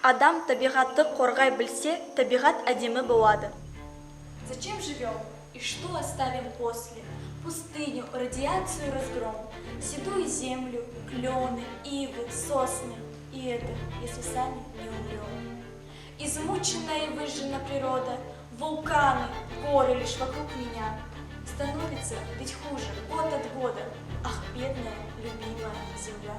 Адам табиғатты қорғай білсе, табиғат әдемі болады. Зачем живем и что оставим после? Пустыню, радиацию, разгром, седую землю, клены, ивы, сосны. И это, если сами не умрем. Измученная и выжжена природа, вулканы, горы лишь вокруг меня. Становится ведь хуже год от года. Ах, бедная, любимая земля.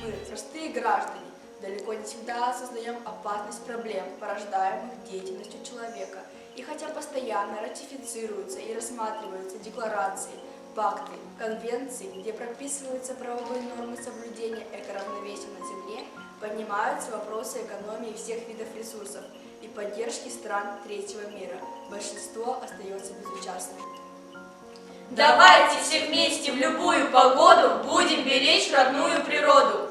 Мы, простые граждане, далеко не всегда осознаем опасность проблем, порождаемых деятельностью человека. И хотя постоянно ратифицируются и рассматриваются декларации, пакты, конвенции, где прописываются правовые нормы соблюдения экоравновесия на Земле, поднимаются вопросы экономии всех видов ресурсов и поддержки стран третьего мира. Большинство остается безучастным. Давайте все вместе в любую погоду будем беречь родную природу.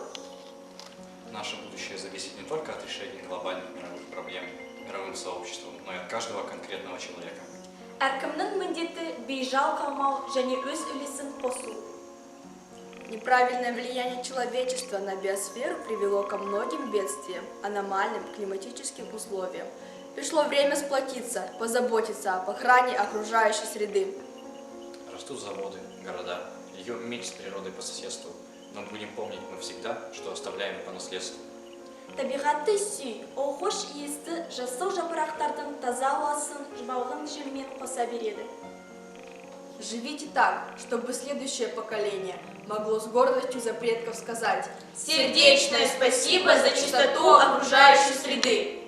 Наше будущее зависит не только от решения глобальных мировых проблем мировым сообществом, но и от каждого конкретного человека. Әркімнің міндеті бейжал қалмау және өз үлесін қосу. Неправильное влияние человечества на биосферу привело ко многим бедствиям, аномальным климатическим условиям. Пришло время сплотиться, позаботиться об охране окружающей среды. Растут заводы, города, идем мир с природой по соседству, но будем помнить навсегда, что оставляем по наследству. Табиғатты сүй, ол хош иісті жасыл жапырақтардың таза ауасын жабалған желмен қоса береді. Живите так, чтобы следующее поколение могло с гордостью за предков сказать: Сердечное спасибо за чистоту окружающей среды.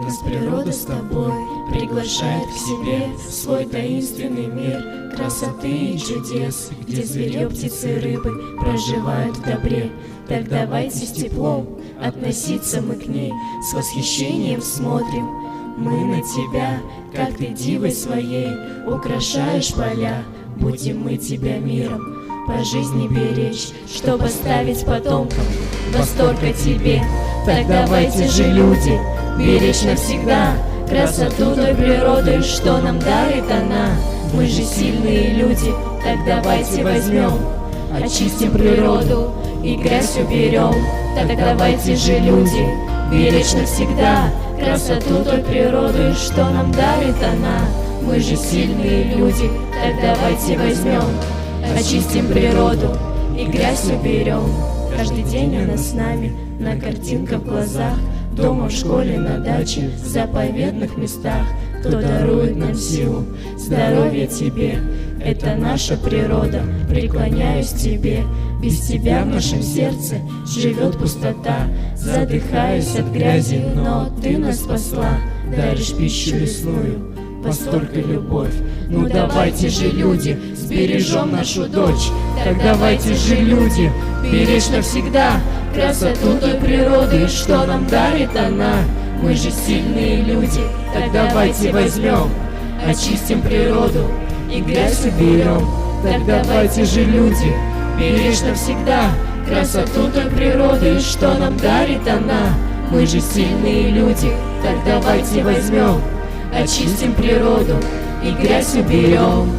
Нас природа с тобой приглашает к себе в свой таинственный мир красоты и чудес, где зверье, птицы, рыбы проживают в добре. Так давайте с теплом относиться мы к ней, с восхищением смотрим мы на тебя, как ты дивой своей украшаешь поля. Будем мы тебя миром по жизни беречь, чтобы оставить потомкам восторг о тебе. Так давайте же, люди, беречь навсегда красоту той природы, что нам дарит она. Мы же сильные люди, так давайте возьмем, очистим природу и грязь уберем. Так давайте же, люди, беречь навсегда красоту той природы, что нам дарит она. Мы же сильные люди, так давайте возьмем, очистим природу и грязь уберем. Каждый день она с нами, на картинках в глазах, дома, в школе, на даче, в заповедных местах. Кто дарует нам силу, здоровье тебе, это наша природа, преклоняюсь тебе. Без тебя в нашем сердце живет пустота. Задыхаюсь от грязи, но ты нас спасла. Даришь пищу лесную, восторг и любовь. Ну давайте же, люди, сбережем нашу дочь. Так давайте же, люди, беречь навсегда красоту той природы, что нам дарит она. Мы же сильные люди, так давайте возьмем, очистим природу и грязь уберем. Так давайте же, люди, беречь навсегда красоту той природы, что нам дарит она. Мы же сильные люди, так давайте возьмем, очистим природу и грязь уберем.